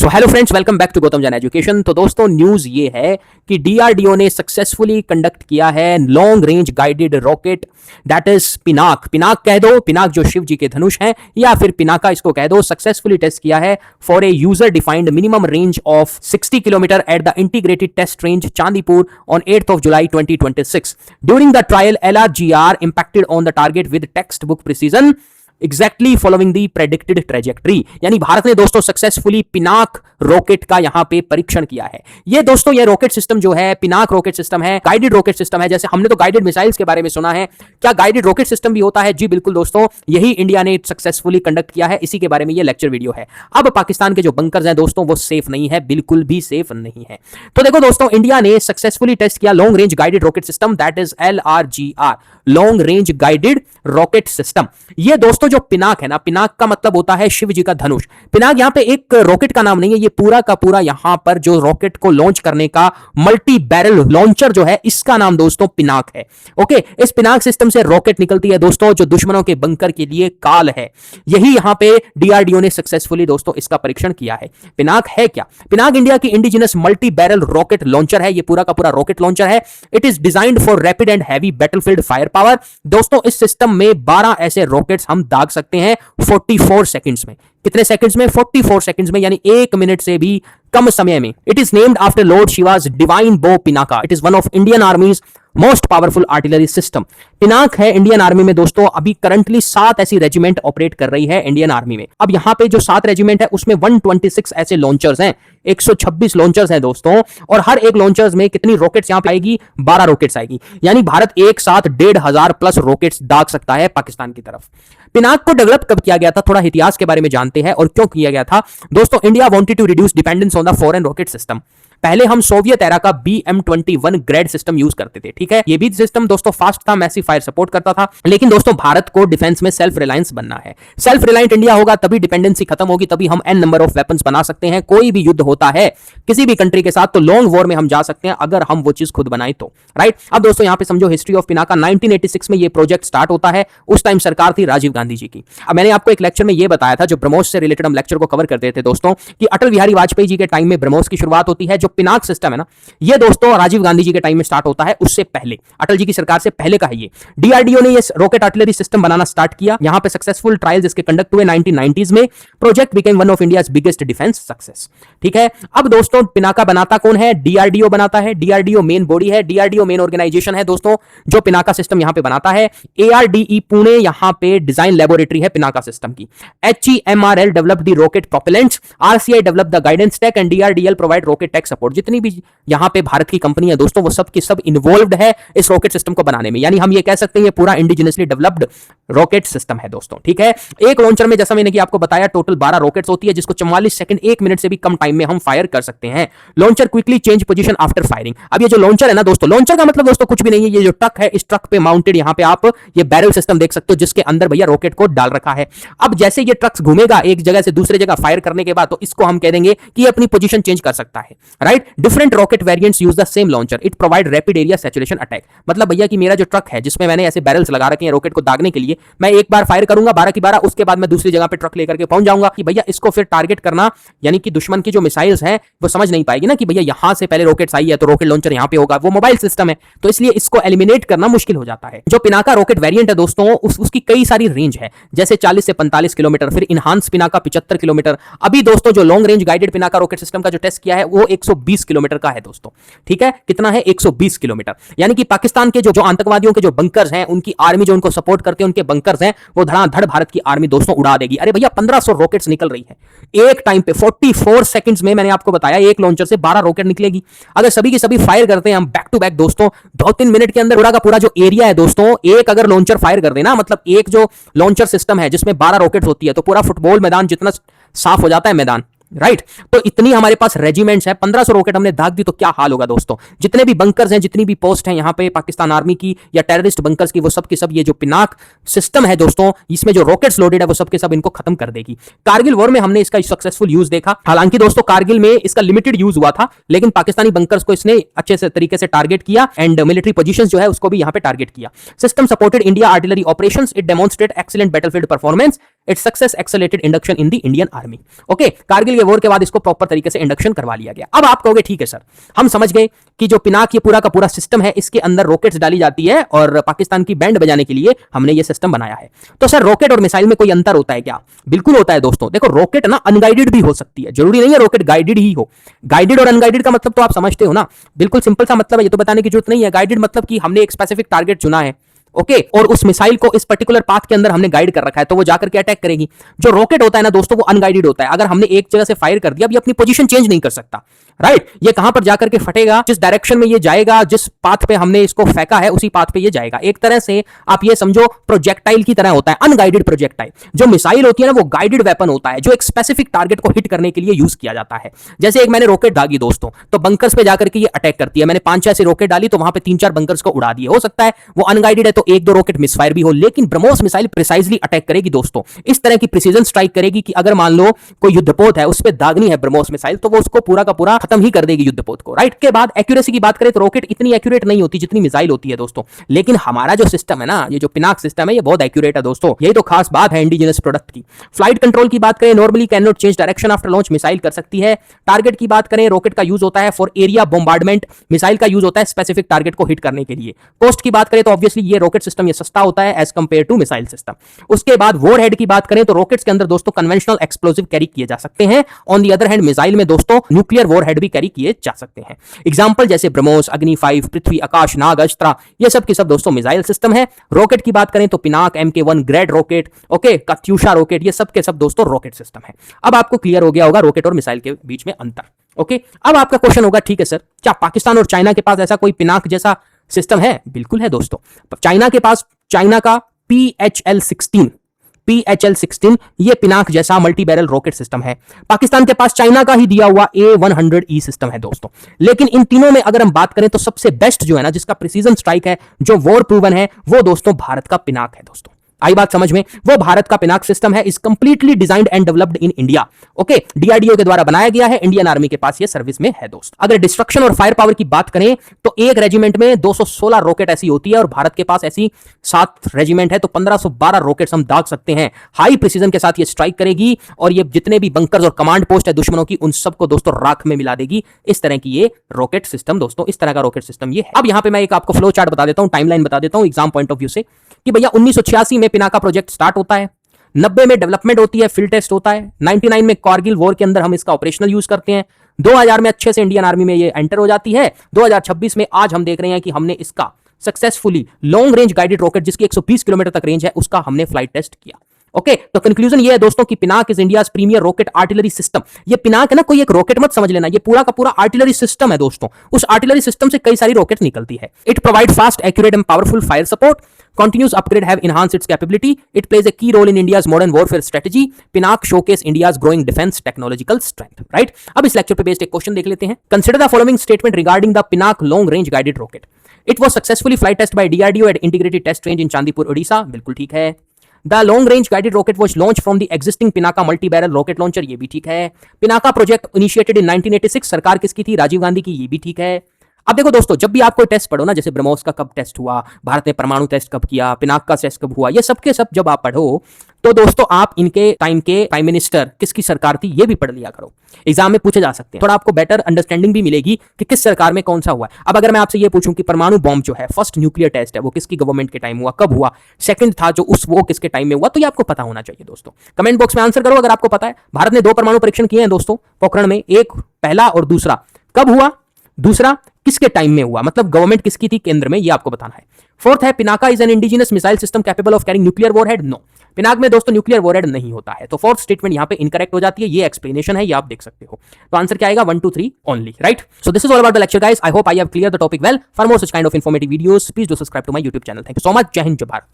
So hello friends, welcome back to Gautam Jain education. तो दोस्तों news ये है कि डीआरडीओ ने सक्सेसफुली कंडक्ट किया है long range guided rocket, that is Pinak. Pinak कह दो, पिनाक जो शिव जी के धनुष हैं, या फिर पिनाका इसको कह दो। सक्सेसफुली टेस्ट किया है for a user defined minimum range of 60 kilometre at the integrated test range Chandipur on 8th of July 2026. During the trial, LRGR impacted on the target with textbook precision, exactly following the predicted trajectory. यानी भारत ने दोस्तों successfully Pinaka rocket का यहां पे परीक्षण किया है। ये दोस्तों ये रॉकेट सिस्टम जो है, पिनाक रॉकेट सिस्टम है, गाइडेड रॉकेट सिस्टम है। जैसे हमने तो गाइडेड मिसाइल्स के बारे में सुना है, क्या गाइडेड रॉकेट सिस्टम भी होता है? जी बिल्कुल दोस्तों, यही इंडिया ने सक्सेसफुली कंडक्ट किया है। इसी के बारे में ये लेक्चर वीडियो है। अब पाकिस्तान के जो बंकर्स हैं दोस्तों, वो सेफ नहीं है, बिल्कुल भी सेफ नहीं है। तो देखो दोस्तों, इंडिया ने सक्सेसफुली टेस्ट किया long range guided rocket system, that is LRGR, long range guided rocket system. ये दोस्तों जो पिनाक है ना, पिनाक का मतलब होता है शिव जी का धनुष। पिनाक यहां पे एक रॉकेट का नाम नहीं है, ये पूरा का पूरा यहां पर जो रॉकेट को लॉन्च करने का मल्टी बैरल लॉन्चर जो है, इसका नाम दोस्तों पिनाक है। ओके, इस पिनाक सिस्टम से रॉकेट निकलती है दोस्तों, जो दुश्मनों के बंकर के लिए काल है। यही यहां पे डीआरडीओ ने सक्सेसफुली दोस्तों इसका परीक्षण किया है। पिनाक है क्या? पिनाक इंडिया की indigenous multi barrel rocket launcher है। ये पूरा का पूरा रॉकेट लॉन्चर है। It is designed for rapid and heavy battlefield fire power. दोस्तों इस सिस्टम में 12 ऐसे रॉकेट्स हम दाग सकते हैं 44 सेकंड्स में। कितने सेकंड्स में? 44 सेकंड्स में, यानी 1 मिनट से भी कम समय में। It is named after lord Shiva's divine bow Pinaka. It is one of Indian army's most powerful artillery system. Pinaka है इंडियन आर्मी में दोस्तों, अभी करंटली 7 ऐसी रेजिमेंट ऑपरेट कर रही है इंडियन आर्मी में। अब यहां पे जो 7 रेजिमेंट है उसमें 126 ऐसे लॉन्चर्स हैं, 126 लॉन्चर्स हैं दोस्तों। और हर एक लॉन्चर्स में कितनी रॉकेट्स यहां पे आएगी? 12 रॉकेट्स आएगी। यानी भारत एक साथ 1500 प्लस रॉकेट्स दाग सकता है पाकिस्तान की तरफ। पिनाक को डेवलप कब किया गया था, थोड़ा इतिहास के बारे में जानते हैं और क्यों किया गया था। दोस्तों India wanted to reduce dependence on the foreign rocket system. पहले हम सोवियत एरा का BM-21 ग्रेड सिस्टम यूज करते थे, ठीक है। ये भी सिस्टम दोस्तों फास्ट था, मैसिव फायर सपोर्ट करता था। लेकिन दोस्तों भारत को डिफेंस में सेल्फ रिलायंस बनना है। सेल्फ रिलायंट इंडिया होगा तभी डिपेंडेंसी खत्म होगी, तभी हम n नंबर ऑफ वेपन्स बना सकते हैं। कोई भी युद्ध होता है किसी भी कंट्री के साथ तो लॉन्ग वॉर में हम जा सकते हैं अगर हम वो चीज खुद बनाए तो, राइट। अब दोस्तों यहां पे समझो हिस्ट्री ऑफ पिनाका। 1986 में ये प्रोजेक्ट स्टार्ट होता है। उस टाइम सरकार थी राजीव गांधी जी की। अब मैंने आपको एक लेक्चर में ये बताया था, जो ब्रह्मोस से रिलेटेड हम लेक्चर को कवर करते थे दोस्तों, कि अटल बिहारी वाजपेयी जी के टाइम में ब्रह्मोस की शुरुआत होती है। जो पिनाक सिस्टम है ना, ये दोस्तों राजीव गांधी जी के टाइम में स्टार्ट होता है, उससे पहले अटल जी की सरकार से पहले का है ये। डीआरडीओ ने ये रॉकेट आर्टिलरी सिस्टम बनाना स्टार्ट किया। यहां पे सक्सेसफुल ट्रायल्स इसके कंडक्ट हुए 1990s में। Project became one of India's biggest defence success, ठीक है। अब दोस्तों पिनाका बनाता कौन है? डीआरडीओ बनाता है। डीआरडीओ मेन बॉडी है, डीआरडीओ मेन ऑर्गेनाइजेशन है दोस्तों, जो पिनाका सिस्टम यहां पे बनाता है। ARDE पुणे यहां पे डिजाइन लैबोरेटरी है पिनाका सिस्टम की। HEMRL develop the rocket propellants, RCI develop the guidance tech and DRDL provide rocket tech support. जितनी भी यहां पे भारत की कंपनी है दोस्तों, वो सब की सब इन्वॉल्वड है इस रॉकेट सिस्टम को बनाने में। यानी हम ये कह सकते हैं ये पूरा इंडिजिनसली डेवलप्ड रॉकेट सिस्टम है दोस्तों, ठीक है। एक लॉन्चर में जैसा मैंने कि आपको बताया टोटल 12 रॉकेट्स होती है, जिसको 44 सेकंड 1 मिनट से भी कम टाइम में हम फायर कर सकते हैं। Launcher quickly change position after firing. अब ये जो लॉन्चर है ना दोस्तों, लॉन्चर का मतलब दोस्तों कुछ भी नहीं है, ये जो ट्रक है, इस ट्रक पे माउंटेड यहां पे आप ये बैरल सिस्टम देख सकते हो, जिसके अंदर भैया रॉकेट को डाल रखा है। अब जैसे ये ट्रक घूमेगा एक जगह से दूसरे जगह फायर करने के बाद, तो इसको हम कह देंगे कि ये अपनी पोजीशन चेंज कर सकता है, right. Different rocket variants use the same launcher, it provide rapid area saturation attack. मतलब भैया कि मेरा जो ट्रक है जिसमें मैंने ऐसे बैरल्स लगा रखे हैं रॉकेट को दागने के लिए, मैं एक बार फायर करूंगा 12 की 12, उसके बाद मैं दूसरी जगह पे ट्रक लेकर के पहुंच जाऊंगा कि भैया इसको फिर टारगेट करना, यानी कि दुश्मन की जो मिसाइल्स हैं वो समझ नहीं पाएगी ना कि भैया यहां से पहले रॉकेट्स आई है तो रॉकेट लॉन्चर यहां पे होगा। वो मोबाइल सिस्टम है, तो इसलिए इसको एलिमिनेट करना मुश्किल हो जाता है। जो पिनाका रॉकेट वेरिएंट है दोस्तों, उसकी कई सारी रेंज है, जैसे 40 से 45 किलोमीटर, फिर इनहांस पिनाका 75 किलोमीटर। अभी दोस्तों जो long range guided Pinaka rocket system का जो टेस्ट किया है वो 120 किलोमीटर का है दोस्तों, ठीक है। कितना है? 120 किलोमीटर। यानी कि पाकिस्तान के जो आतंकवादियों के जो बंकर्स हैं, उनकी आर्मी जो उनको सपोर्ट करते हैं, उनके बंकर्स हैं, वो धड़ाधड़ भारत की आर्मी दोस्तों उड़ा देगी। अरे भैया 1500 रॉकेट्स निकल रही है एक टाइम पे, 44 सेकंड्स में। मैंने आपको बताया एक लॉन्चर से 12 रॉकेट निकलेगी। अगर सभी की सभी फायर करते हैं हम बैक टू बैक दोस्तों, 2-3 मिनट के अंदर पूरा का पूरा जो एरिया है दोस्तों, एक अगर लॉन्चर फायर कर देना, मतलब एक जो लॉन्चर सिस्टम है जिसमें 12 रॉकेट्स होती है, तो पूरा फुटबॉल मैदान जितना साफ हो जाता है मैदान, राइट। तो इतनी हमारे पास रेजिमेंट्स है, 1500 रॉकेट हमने दाग दी तो क्या हाल होगा दोस्तों। जितने भी बंकर्स हैं, जितनी भी पोस्ट हैं यहां पे पाकिस्तान आर्मी की या टेररिस्ट बंकर्स की, वो सब के सब ये जो पिनाक सिस्टम है दोस्तों, इसमें जो रॉकेट्स लोडेड है वो सब के सब इनको खत्म कर देगी। कारगिल वॉर में हमने इसका सक्सेसफुल यूज देखा। हालांकि दोस्तों कारगिल में इसका लिमिटेड यूज हुआ था, लेकिन पाकिस्तानी बंकर्स को इसने अच्छे से तरीके से टारगेट किया एंड मिलिट्री पोजीशंस जो है उसको भी यहां पे टारगेट किया। System supported India artillery operations, it demonstrate excellent battlefield performance its success accelerated induction in the Indian army. Okay, Kargil के वॉर के बाद इसको प्रॉपर तरीके से इंडक्शन करवा लिया गया। अब आप कहोगे ठीक है सर, हम समझ गए कि जो पिनाक ये पूरा का पूरा सिस्टम है, इसके अंदर रॉकेट्स डाली जाती है और पाकिस्तान की बैंड बजाने के लिए हमने ये सिस्टम बनाया है। तो सर रॉकेट और मिसाइल में कोई अंतर होता है क्या? बिल्कुल होता है दोस्तों। देखो रॉकेट ना अनगाइडेड भी हो सकती है, जरूरी नहीं है रॉकेट गाइडेड ही हो। गाइडेड और अनगाइडेड का मतलब तो आप समझते हो ना, बिल्कुल सिंपल सा मतलब है, ये तो बताने की जरूरत नहीं है। गाइडेड मतलब कि हमने एक स्पेसिफिक टारगेट चुना है, ओके और उस मिसाइल को इस पर्टिकुलर पाथ के अंदर हमने गाइड कर रखा है, तो वो जाकर के अटैक करेगी। जो रॉकेट होता है ना दोस्तों, वो अनगाइडेड होता है। अगर हमने एक जगह से फायर कर दिया, अब ये अपनी पोजीशन चेंज नहीं कर सकता, राइट? ये कहां पर जाकर के फटेगा, जिस डायरेक्शन में ये जाएगा, जिस पाथ पे हमने इसको फेंका है उसी पाथ पे ये जाएगा। एक तरह से आप ये समझो प्रोजेक्टाइल की तरह होता है, अनगाइडेड प्रोजेक्टाइल। जो मिसाइल होती है ना, वो गाइडेड वेपन होता है, जो एक स्पेसिफिक टारगेट को हिट करने के लिए यूज किया जाता है। जैसे एक मैंने रॉकेट दागी दोस्तों, तो बंकर्स पे जाकर के ये अटैक करती है। मैंने 5-6 ऐसी रॉकेट डाली, तो वहां पे 3-4 बंकर्स को उड़ा दिए। हो सकता है वो अनगाइडेड है तो 1-2 रॉकेट मिसफायर भी हो, लेकिन ब्रह्मोस मिसाइल प्रिसाइजली अटैक करेगी दोस्तों। इस तरह की प्रिसीजन स्ट्राइक करेगी कि अगर मान लो कोई युद्धपोत है, उस पे दागनी है ब्रह्मोस मिसाइल, तो वो उसको पूरा का पूरा खत्म ही कर देगी युद्धपोत को, राइट? के बाद एक्यूरेसी की बात करें तो रॉकेट इतनी एक्यूरेट नहीं होती जितनी मिसाइल होती है दोस्तों, लेकिन हमारा जो सिस्टम है ना, ये जो पिनाक सिस्टम है, ये बहुत एक्यूरेट है दोस्तों। यही तो खास बात है इंडिजिनस प्रोडक्ट की। फ्लाइट कंट्रोल की बात करें, normally can not change direction after launch, missile कर सकती है। टारगेट की बात करें, रॉकेट का यूज होता है फॉर एरिया बॉम्बार्डमेंट, मिसाइल का यूज होता है स्पेसिफिक टारगेट को हिट करने के लिए। कॉस्ट की बात करें तो ऑब्वियसली ये रॉकेट सिस्टम ये सस्ता होता है as compare to missile system. उसके बाद वॉर हेड की बात करें तो रॉकेट्स के अंदर दोस्तों कन्वेंशनल एक्सप्लोसिव कैरी किए जा सकते हैं। On the other hand missile में दोस्तों न्यूक्लियर वॉर हेड भी कैरी किए जा सकते हैं। एग्जांपल जैसे ब्रह्मोस, अग्नि 5, पृथ्वी, आकाश, नाग, अस्त्रा, ये सब की सब दोस्तों मिसाइल सिस्टम है। रॉकेट की बात करें तो Pinaka, MK1 Grad rocket, okay, Katyusha rocket, ये सब के सब दोस्तों रॉकेट सिस्टम है। अब आपको क्लियर हो गया होगा रॉकेट और मिसाइल के बीच में अंतर। ओके, अब आपका क्वेश्चन होगा ठीक है सर, क्या पाकिस्तान और चाइना के पास ऐसा कोई पिनाक जैसा सिस्टम है? बिल्कुल है दोस्तों। चाइना के पास चाइना का PHL-16 ये पिनाक जैसा मल्टी बैरल रॉकेट सिस्टम है। पाकिस्तान के पास चाइना का ही दिया हुआ A100E सिस्टम है दोस्तों। लेकिन इन तीनों में अगर हम बात करें तो सबसे बेस्ट जो है ना, जिसका प्रिसीजन स्ट्राइक है, जो वॉर प्रूवन है, वो दोस्तों भारत का पिनाक है दोस्तों। आई बात समझ में? वो भारत का पिनाक सिस्टम है, is completely designed and developed in India. Okay, DRDO के द्वारा बनाया गया है, इंडियन आर्मी के पास ये सर्विस में है दोस्त। अगर डिस्ट्रक्शन और फायर पावर की बात करें तो एक रेजिमेंट में 216 रॉकेट ऐसी होती है और भारत के पास ऐसी 7 रेजिमेंट है, तो 1512 रॉकेट्स हम दाग सकते हैं। हाई प्रिसीजन के साथ ये स्ट्राइक करेगी और ये जितने भी बंकर्स और कमांड पोस्ट है दुश्मनों की, उन सबको दोस्तों राख में मिला देगी। इस तरह की ये रॉकेट सिस्टम दोस्तों, इस तरह का रॉकेट सिस्टम ये है। अब यहां पे मैं एक आपको फ्लो चार्ट बता देता हूं, टाइमलाइन बता देता हूं एग्जाम पॉइंट ऑफ व्यू से, कि भैया 1986 में पिनाका प्रोजेक्ट स्टार्ट होता है, 90 में डेवलपमेंट होती है, फील्ड टेस्ट होता है, 99 में कारगिल वॉर के अंदर हम इसका ऑपरेशनल यूज करते हैं, 2000 में अच्छे से इंडियन आर्मी में ये एंटर हो जाती है, 2026 में आज हम देख रहे हैं कि हमने इसका successfully long range guided rocket जिसकी 120 किलोमीटर तक रेंज है, उसका हमने फ्लाइट टेस्ट किया। ओके, तो कंक्लूजन ये है दोस्तों कि Pinak is India's premier rocket artillery system. ये पिनाक है ना, कोई एक रॉकेट मत समझ लेना, ये पूरा का पूरा आर्टिलरी सिस्टम है दोस्तों। उस आर्टिलरी सिस्टम से कई सारी रॉकेट निकलती है। It provide fast, accurate and powerful fire support. Continuous upgrade have enhanced its capability. It plays a key role in India's modern warfare strategy. Pinak showcase India's growing defense technological strength. Right? अब इस lecture पे based एक question देख लेते हैं। Consider the following statement regarding the Pinak long range guided rocket. It was successfully flight tested by DRDO at integrated test range in Chandipur, Odisha. बिल्कुल ठीक है। The long range guided rocket was launched from the existing Pinaka multi barrel rocket launcher. ये भी ठीक है। Pinaka project initiated in 1986. सरकार किसकी थी? राजीव गांधी की। ये भी ठीक है। अब देखो दोस्तों, जब भी आप कोई टेस्ट पढ़ो ना, जैसे ब्रह्मोस का कब टेस्ट हुआ, भारत ने परमाणु टेस्ट कब किया, पिनाक का टेस्ट कब हुआ, ये सब के सब जब आप पढ़ो तो दोस्तों आप इनके टाइम के प्राइम मिनिस्टर किसकी सरकार थी ये भी पढ़ लिया करो। एग्जाम में पूछे जा सकते हैं, थोड़ा आपको बेटर अंडरस्टैंडिंग भी मिलेगी कि किस सरकार में कौन सा हुआ है। अब अगर मैं आपसे ये पूछूं कि परमाणु बॉम्ब जो है फर्स्ट न्यूक्लियर टेस्ट है वो किसकी गवर्नमेंट के टाइम हुआ, कब हुआ, सेकंड था जो वो किसके टाइम में हुआ, तो ये आपको पता होना चाहिए दोस्तों। कमेंट बॉक्स में आंसर करो अगर आपको पता है। भारत ने 2 परमाणु परीक्षण किए हैं दोस्तों पोखरण में, एक पहला और दूसरा कब हुआ, दूसरा किसके टाइम में हुआ, मतलब गवर्नमेंट किसकी थी केंद्र में, ये आपको बताना है। फोर्थ है Pinaka is an indigenous missile system capable of carrying nuclear warhead. No, Pinak में दोस्तों न्यूक्लियर वॉरहेड नहीं होता है, तो फोर्थ स्टेटमेंट यहां पे इनकरेक्ट हो जाती है। ये एक्सप्लेनेशन है, ये आप देख सकते हो। तो आंसर क्या आएगा? 1 2 3 only, right? So this is all about the lecture guys. I hope I have clear the topic well. For more such kind of informative videos please do subscribe to my YouTube channel. Thank you so much. जय हिंद, जय भारत।